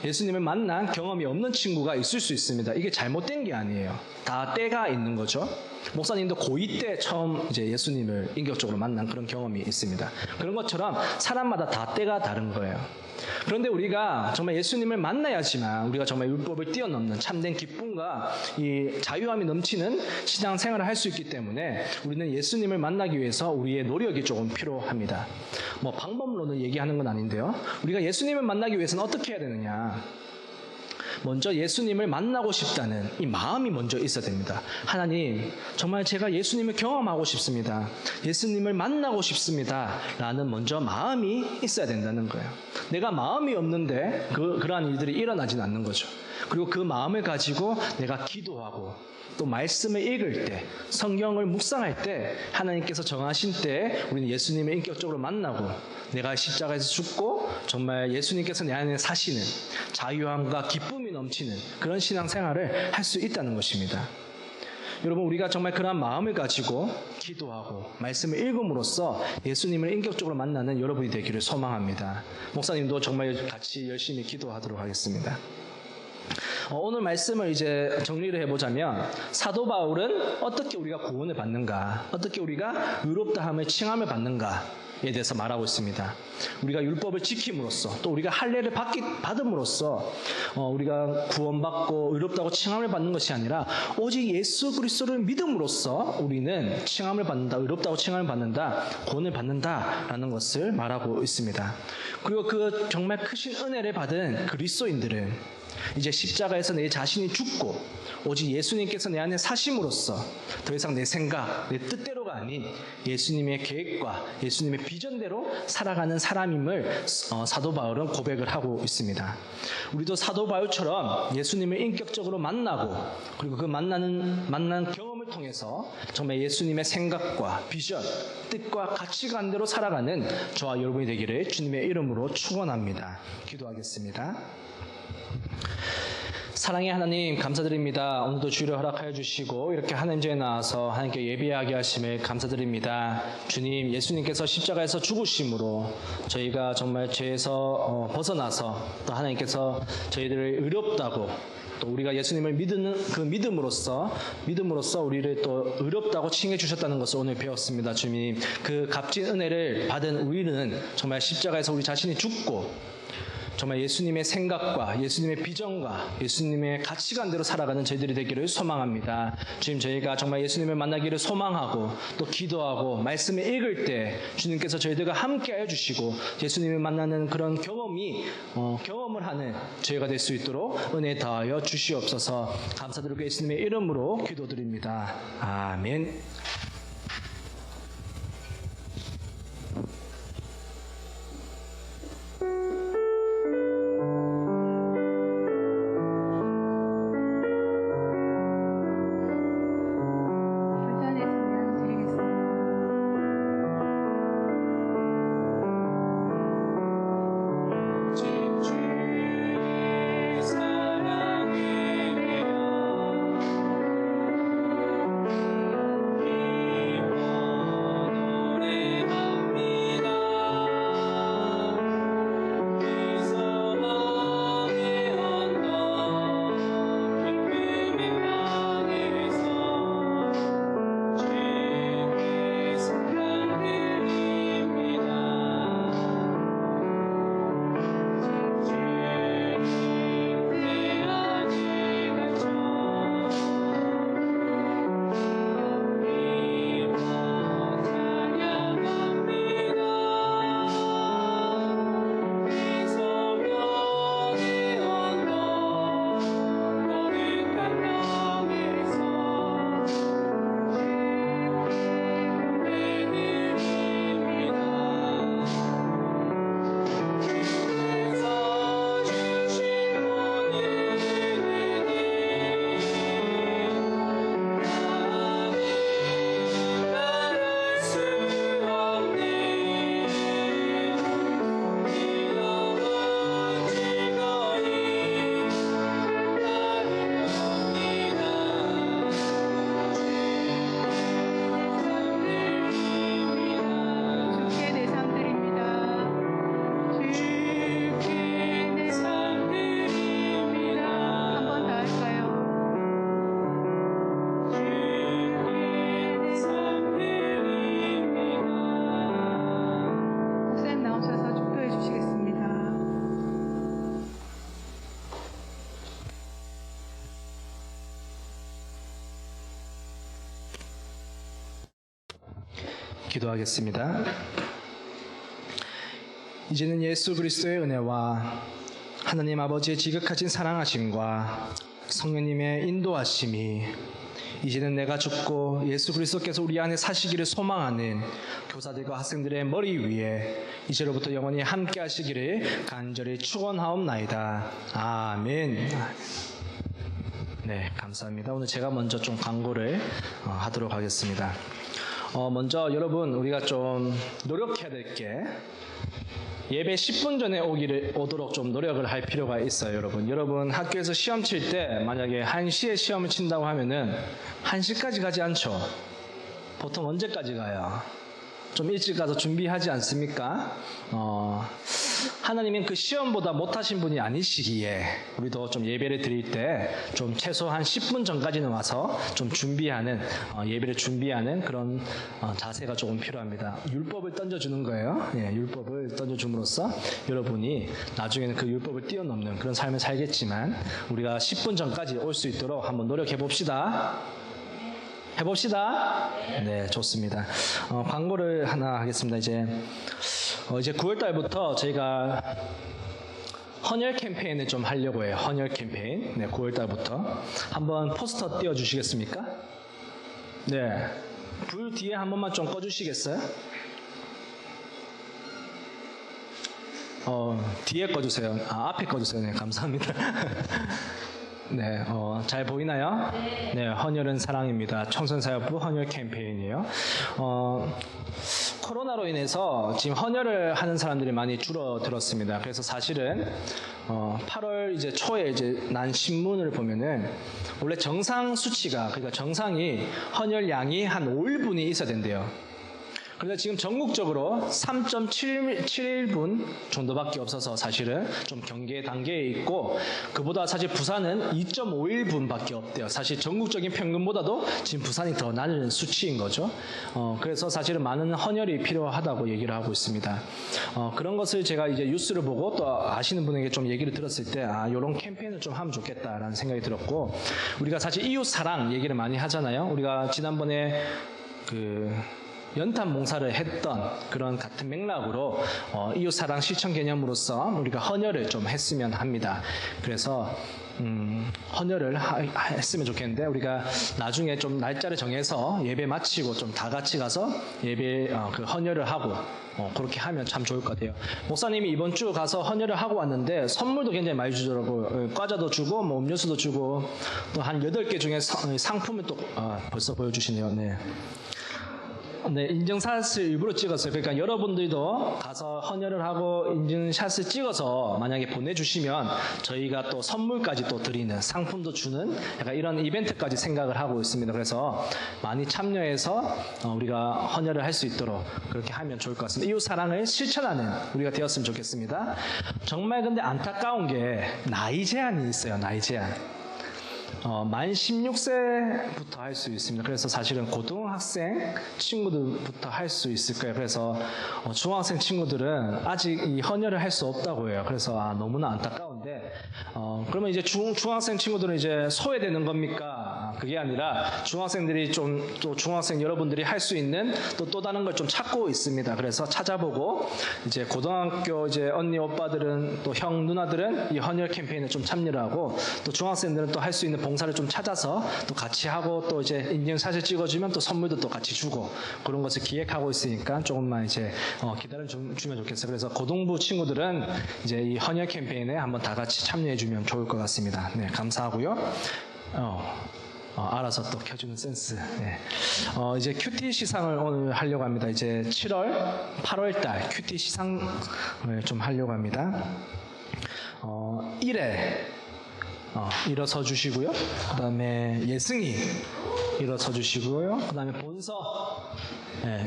예수님을 만난 경험이 없는 친구가 있을 수 있습니다. 이게 잘못된 게 아니에요. 다 때가 있는 거죠. 목사님도 고2 때 처음 이제 예수님을 인격적으로 만난 그런 경험이 있습니다. 그런 것처럼 사람마다 다 때가 다른 거예요. 그런데 우리가 정말 예수님을 만나야지만 우리가 정말 율법을 뛰어넘는 참된 기쁨과 이 자유함이 넘치는 신앙생활을 할 수 있기 때문에 우리는 예수님을 만나기 위해서 우리의 노력이 조금 필요합니다. 뭐 방법론을 얘기하는 건 아닌데요. 우리가 예수님을 만나기 위해서는 어떻게 해야 되느냐? 먼저 예수님을 만나고 싶다는 이 마음이 먼저 있어야 됩니다. 하나님, 정말 제가 예수님을 경험하고 싶습니다. 예수님을 만나고 싶습니다. 라는 먼저 마음이 있어야 된다는 거예요. 내가 마음이 없는데 그러한 일들이 일어나지는 않는 거죠. 그리고 그 마음을 가지고 내가 기도하고 또 말씀을 읽을 때, 성경을 묵상할 때 하나님께서 정하신 때 우리는 예수님을 인격적으로 만나고 내가 십자가에서 죽고 정말 예수님께서 내 안에 사시는 자유함과 기쁨이 넘치는 그런 신앙생활을 할 수 있다는 것입니다. 여러분, 우리가 정말 그러한 마음을 가지고 기도하고 말씀을 읽음으로써 예수님을 인격적으로 만나는 여러분이 되기를 소망합니다. 목사님도 정말 같이 열심히 기도하도록 하겠습니다. 오늘 말씀을 이제 정리를 해보자면 사도 바울은 어떻게 우리가 구원을 받는가, 어떻게 우리가 의롭다함을 칭함을 받는가에 대해서 말하고 있습니다. 우리가 율법을 지킴으로써 또 우리가 할례를 받음으로써 우리가 구원받고 의롭다고 칭함을 받는 것이 아니라 오직 예수 그리스도를 믿음으로써 우리는 칭함을 받는다, 의롭다고 칭함을 받는다, 구원을 받는다라는 것을 말하고 있습니다. 그리고 그 정말 크신 은혜를 받은 그리스도인들은 이제 십자가에서 내 자신이 죽고 오직 예수님께서 내 안에 사심으로써 더 이상 내 생각, 내 뜻대로가 아닌 예수님의 계획과 예수님의 비전대로 살아가는 사람임을 사도 바울은 고백을 하고 있습니다. 우리도 사도 바울처럼 예수님을 인격적으로 만나고 그리고 그 만난 경험을 통해서 정말 예수님의 생각과 비전, 뜻과 가치관대로 살아가는 저와 여러분이 되기를 주님의 이름으로 축원합니다. 기도하겠습니다. 사랑의 하나님, 감사드립니다. 오늘도 주를 허락하여 주시고 이렇게 하나님 전에 나와서 하나님께 예배하게 하심을 감사드립니다. 주님, 예수님께서 십자가에서 죽으심으로 저희가 정말 죄에서 벗어나서 또 하나님께서 저희들을 의롭다고 또 우리가 예수님을 믿는 그 믿음으로써 우리를 또 의롭다고 칭해 주셨다는 것을 오늘 배웠습니다. 주님, 그 값진 은혜를 받은 우리는 정말 십자가에서 우리 자신이 죽고 정말 예수님의 생각과 예수님의 비전과 예수님의 가치관대로 살아가는 저희들이 되기를 소망합니다. 주님, 저희가 정말 예수님을 만나기를 소망하고 또 기도하고 말씀을 읽을 때 주님께서 저희들과 함께하여 주시고 예수님을 만나는 그런 경험을 하는 저희가 될 수 있도록 은혜 더하여 주시옵소서. 감사드리고 예수님의 이름으로 기도드립니다. 아멘. 불단의 찬양 드리겠습니다. 주께 내 삶 드립니다. 주께 내 삶 드립니다. 한 번 더 할까요? 주께 내 삶 드립니다. 목사님 나오셔서 축도해 주시겠습니다. 기도하겠습니다. 이제는 예수 그리스도의 은혜와 하나님 아버지의 지극하신 사랑하심과 성령님의 인도하심이 이제는 내가 죽고 예수 그리스도께서 우리 안에 사시기를 소망하는 교사들과 학생들의 머리 위에 이제로부터 영원히 함께 하시기를 간절히 축원하옵나이다. 아멘. 네, 감사합니다. 오늘 제가 먼저 좀 광고를 하도록 하겠습니다. 먼저 여러분, 우리가 좀 노력해야 될 게 예배 10분 전에 오도록 좀 노력을 할 필요가 있어요. 여러분 학교에서 시험 칠 때 만약에 1시에 시험을 친다고 하면은 1시까지 가지 않죠. 보통 언제까지 가요? 좀 일찍 가서 준비하지 않습니까? 하나님은 그 시험보다 못하신 분이 아니시기에 우리도 좀 예배를 드릴 때 좀 최소한 10분 전까지는 와서 좀 준비하는 예배를 준비하는 그런 자세가 조금 필요합니다. 율법을 던져주는 거예요. 예, 율법을 던져줌으로써 여러분이 나중에는 그 율법을 뛰어넘는 그런 삶을 살겠지만 우리가 10분 전까지 올 수 있도록 한번 노력해 봅시다. 해봅시다. 네, 좋습니다. 광고를 하나 하겠습니다. 이제 9월 달부터 저희가 헌혈 캠페인을 좀 하려고 해요. 헌혈 캠페인. 네, 9월 달부터. 한번 포스터 띄워주시겠습니까? 네. 불 뒤에 한 번만 좀 꺼주시겠어요? 뒤에 꺼주세요. 앞에 꺼주세요. 네, 감사합니다. 네, 잘 보이나요? 네, 헌혈은 사랑입니다. 청소년사역부 헌혈 캠페인이에요. 코로나로 인해서 지금 헌혈을 하는 사람들이 많이 줄어들었습니다. 그래서 사실은 8월 이제 초에 이제 난 신문을 보면은 원래 정상 수치가, 그러니까 정상이 헌혈량이 한 5일분이 있어야 된대요. 그런데 지금 전국적으로 3.71분 정도밖에 없어서 사실은 좀 경계 단계에 있고 그보다 사실 부산은 2.51분밖에 없대요. 사실 전국적인 평균보다도 지금 부산이 더 낮은 수치인 거죠. 그래서 사실은 많은 헌혈이 필요하다고 얘기를 하고 있습니다. 그런 것을 제가 이제 뉴스를 보고 또 아시는 분에게 좀 얘기를 들었을 때 이런 캠페인을 좀 하면 좋겠다라는 생각이 들었고 우리가 사실 이웃 사랑 얘기를 많이 하잖아요. 우리가 지난번에 연탄 봉사를 했던 그런 같은 맥락으로 이웃사랑 실천 개념으로서 우리가 헌혈을 좀 했으면 합니다. 그래서 헌혈을 했으면 좋겠는데 우리가 나중에 좀 날짜를 정해서 예배 마치고 좀 다 같이 가서 예배 그 헌혈을 하고 그렇게 하면 참 좋을 것 같아요. 목사님이 이번 주 가서 헌혈을 하고 왔는데 선물도 굉장히 많이 주더라고요. 과자도 주고 뭐 음료수도 주고 또 한 8개 중에 상품을 또 벌써 보여주시네요. 네. 네, 인증샷을 일부러 찍었어요. 그러니까 여러분들도 가서 헌혈을 하고 인증샷을 찍어서 만약에 보내주시면 저희가 또 선물까지 또 드리는 상품도 주는 약간 이런 이벤트까지 생각을 하고 있습니다. 그래서 많이 참여해서 우리가 헌혈을 할 수 있도록 그렇게 하면 좋을 것 같습니다. 이웃 사랑을 실천하는 우리가 되었으면 좋겠습니다. 정말 근데 안타까운 게 나이 제한이 있어요. 나이 제한. 만 16세부터 할 수 있습니다. 그래서 사실은 고등학생 친구들부터 할 수 있을 거예요. 그래서 중학생 친구들은 아직 이 헌혈을 할 수 없다고 해요. 그래서 너무나 안타까운데 그러면 이제 중학생 친구들은 이제 소외되는 겁니까? 그게 아니라 중학생들이 또 중학생 여러분들이 할 수 있는 또 다른 걸 좀 찾고 있습니다. 그래서 찾아보고 이제 고등학교 이제 언니 오빠들은 또 형 누나들은 이 헌혈 캠페인에 좀 참여를 하고 또 중학생들은 또 할 수 있는 봉사를 좀 찾아서 또 같이 하고 또 이제 인증샷을 찍어주면 또 선물도 또 같이 주고 그런 것을 기획하고 있으니까 조금만 이제 기다려주면 좋겠어요. 그래서 고등부 친구들은 이제 이 헌혈 캠페인에 한번 다 같이 참여해주면 좋을 것 같습니다. 네, 감사하고요. 알아서 또 켜주는 센스. 네. 이제 큐티 시상을 오늘 하려고 합니다. 이제 8월 달 큐티 시상을 좀 하려고 합니다. 1회 일어서 주시고요. 그 다음에 예승이 일어서 주시고요. 그 다음에 본서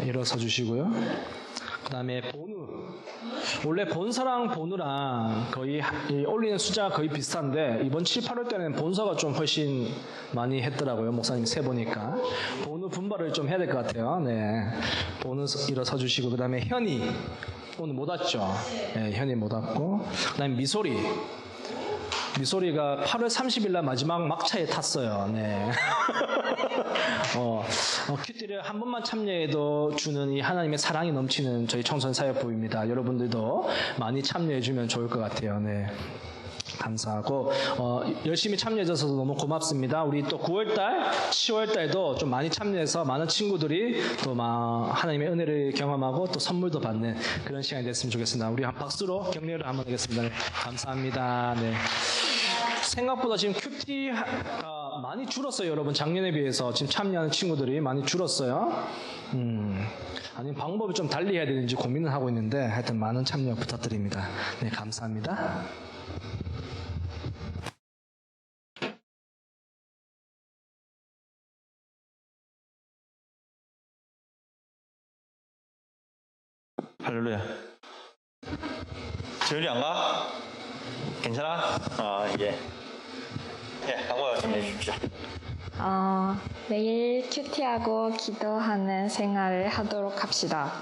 일어서 주시고요. 그 다음에 본우. 원래 본서랑 본우랑 거의 올리는 숫자가 거의 비슷한데 이번 7, 8월 때는 본서가 좀 훨씬 많이 했더라고요. 목사님 세보니까. 본우 분발을 좀 해야 될 것 같아요. 네. 본우 일어서 주시고 그 다음에 현이 오늘 못 왔죠. 네, 현이 못 왔고 그 다음에 미소리가 8월 30일 날 마지막 막차에 탔어요. 네. 큐티를 한 번만 참여해도 주는 이 하나님의 사랑이 넘치는 저희 청소년 사역부입니다. 여러분들도 많이 참여해주면 좋을 것 같아요. 네. 감사하고 열심히 참여해줘서 너무 고맙습니다. 우리 또 9월달, 10월달도 좀 많이 참여해서 많은 친구들이 또 하나님의 은혜를 경험하고 또 선물도 받는 그런 시간이 됐으면 좋겠습니다. 우리 한 박수로 격려를 한번 하겠습니다. 네, 감사합니다. 네. 생각보다 지금 큐티가 많이 줄었어요. 여러분 작년에 비해서 지금 참여하는 친구들이 많이 줄었어요. 아니면 방법을 좀 달리 해야 되는지 고민을 하고 있는데 하여튼 많은 참여 부탁드립니다. 네, 감사합니다. 할렐루야. 재율이 안 가? 괜찮아? 예. 예, 강모야 좀 해주십시오. 매일 큐티하고 기도하는 생활을 하도록 합시다.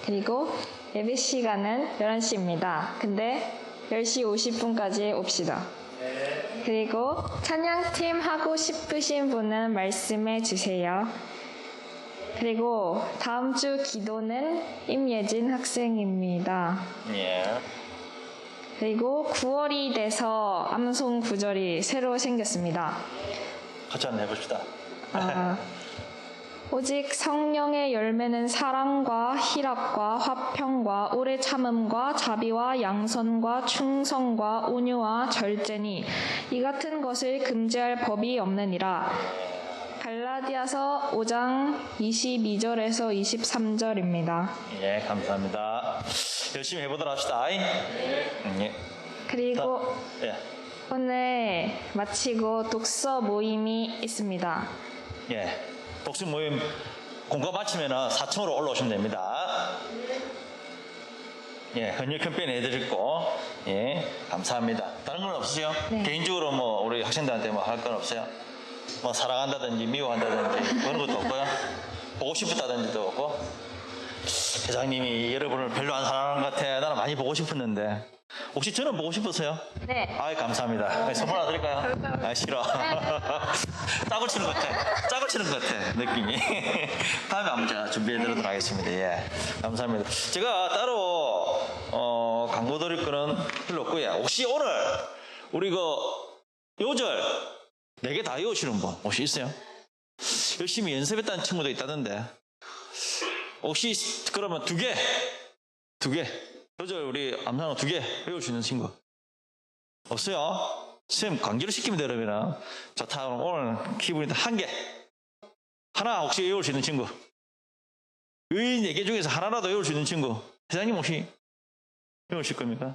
그리고 예배 시간은 11시입니다. 근데 10시 50분까지 옵시다. 그리고 찬양팀 하고 싶으신 분은 말씀해 주세요. 그리고 다음 주 기도는 임예진 학생입니다. 예. 그리고 9월이 돼서 암송 구절이 새로 생겼습니다. 같이 한번 해봅시다. 오직 성령의 열매는 사랑과 희락과 화평과 오래 참음과 자비와 양선과 충성과 온유와 절제니 이 같은 것을 금지할 법이 없느니라. 갈라디아서 5장 22절에서 23절입니다. 예, 감사합니다. 열심히 해보도록 합시다. 예. 그리고 예. 오늘 마치고 독서 모임이 있습니다. 예. 독서 모임 공과 마치면은 4층으로 올라오시면 됩니다. 예, 헌혈 캠페인 해드릴 거. 예, 감사합니다. 다른 건 없으세요? 네. 개인적으로 뭐 우리 학생들한테 뭐 할 건 없어요? 뭐 사랑한다든지 미워한다든지 그런 것도 없고요. 보고 싶다든지도 없고. 회장님이 여러분을 별로 안 사랑하는 것 같아. 나는 많이 보고 싶었는데. 혹시 저는 보고 싶으세요? 네. 아이, 감사합니다. 선물 하나 드릴까요? 아, 싫어. 짝을 치는 것 같아. 짝을 치는 것 같아, 느낌이. 다음에 한번 제가 준비해드리도록 하겠습니다. 예. 감사합니다. 제가 따로, 광고 드릴 거는 별로 없고요. 혹시 오늘, 우리 요절, 4개 다 외우시는 분, 혹시 있어요? 열심히 연습했다는 친구도 있다던데. 혹시, 그러면 2개. 요절 우리 암산어 2개 외울 수 있는 친구 없어요? 선생님 강제로 시키면 돼요. 그러면 좋다. 그럼 오늘 기분이 1개 하나 혹시 외울 수 있는 친구 이 4개 중에서 하나라도 외울 수 있는 친구 회장님 혹시 외우실 겁니까?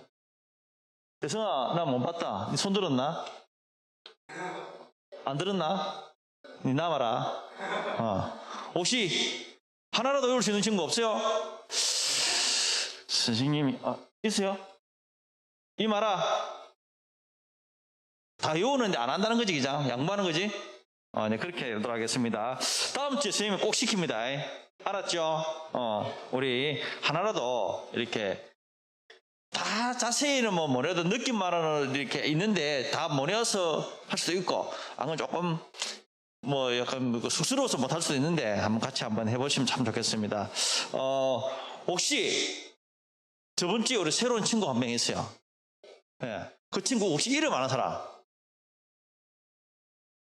대성아 나 못 봤다. 니 손 들었나? 안 들었나? 니 남아라. 혹시 하나라도 외울 수 있는 친구 없어요? 선생님이 있어요? 이 말아 다 외우는데 안 한다는 거지 그냥 양보하는 거지? 네 그렇게 하도록 하겠습니다. 다음 주에 선생님이 꼭 시킵니다. 알았죠? 우리 하나라도 이렇게 다 자세히는 뭐 뭐래도 느낌만으로 이렇게 있는데 다 모내어서 할 수도 있고 안건 조금 뭐 약간 쑥스러워서 못 할 수도 있는데 한번 같이 한번 해보시면 참 좋겠습니다. 혹시 저번 주에 우리 새로운 친구 한 명 있어요. 예. 그 친구 혹시 이름 아는 사람?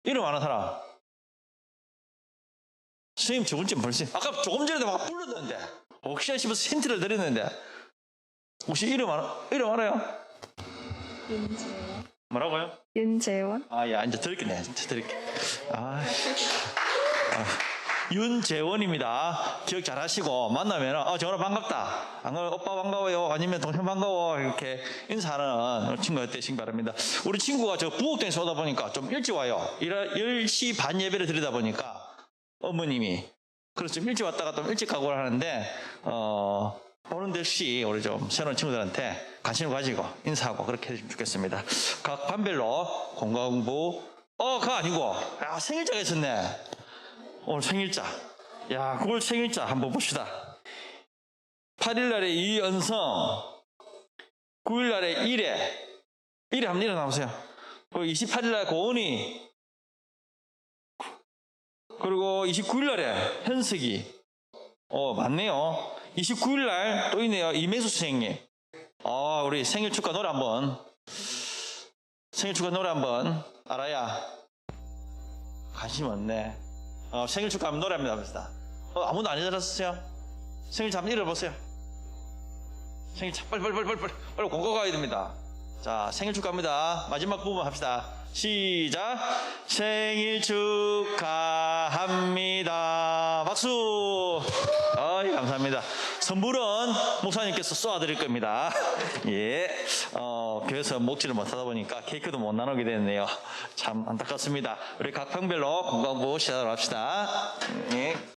이름 아는 사람? 선생님 저번 주에 벌써 아까 조금 전에도 막 불렀는데 혹시 싶어서 힌트를 드렸는데 혹시 이름 알아요? 윤재원. 뭐라고요? 윤재원. 야, 이제 드릴게. 윤재원입니다. 기억 잘 하시고, 만나면, 정원아 반갑다. 오빠 반가워요. 아니면 동생 반가워. 이렇게 인사하는 친구가 되시기 바랍니다. 우리 친구가 저 부엌동에서 오다 보니까 좀 일찍 와요. 10시 반 예배를 드리다 보니까, 어머님이. 그래서 좀 일찍 왔다가 좀 일찍 가고 하는데, 오는 듯이 우리 좀 새로운 친구들한테 관심을 가지고 인사하고 그렇게 해주시면 좋겠습니다. 각 반별로 건강부, 그거 아니고, 생일자가 있었네. 오늘 생일자. 그걸 생일자 한번 봅시다. 8일날에 이연성, 9일날에 1회 한번 일어나보세요. 그리고 28일날 고은이, 그리고 29일날에 현석이. 맞네요. 29일날 또 있네요. 이매수 선생님. 우리 생일 축하 노래 한번. 알아야. 관심 없네. 생일 축하하면 노래 한번 해봅시다. 아무도 안 일어났었어요? 생일 잠 일어보세요. 생일 참 빨리 공고 가야 됩니다. 자, 생일 축하합니다. 마지막 부분 합시다. 시작. 생일 축하합니다. 박수. 감사합니다. 선물은 목사님께서 쏘아드릴 겁니다. 예. 교회에서 먹지를 못하다 보니까 케이크도 못 나누게 됐네요. 참 안타깝습니다. 우리 각 평별로 건강보호 시작을 합시다. 예.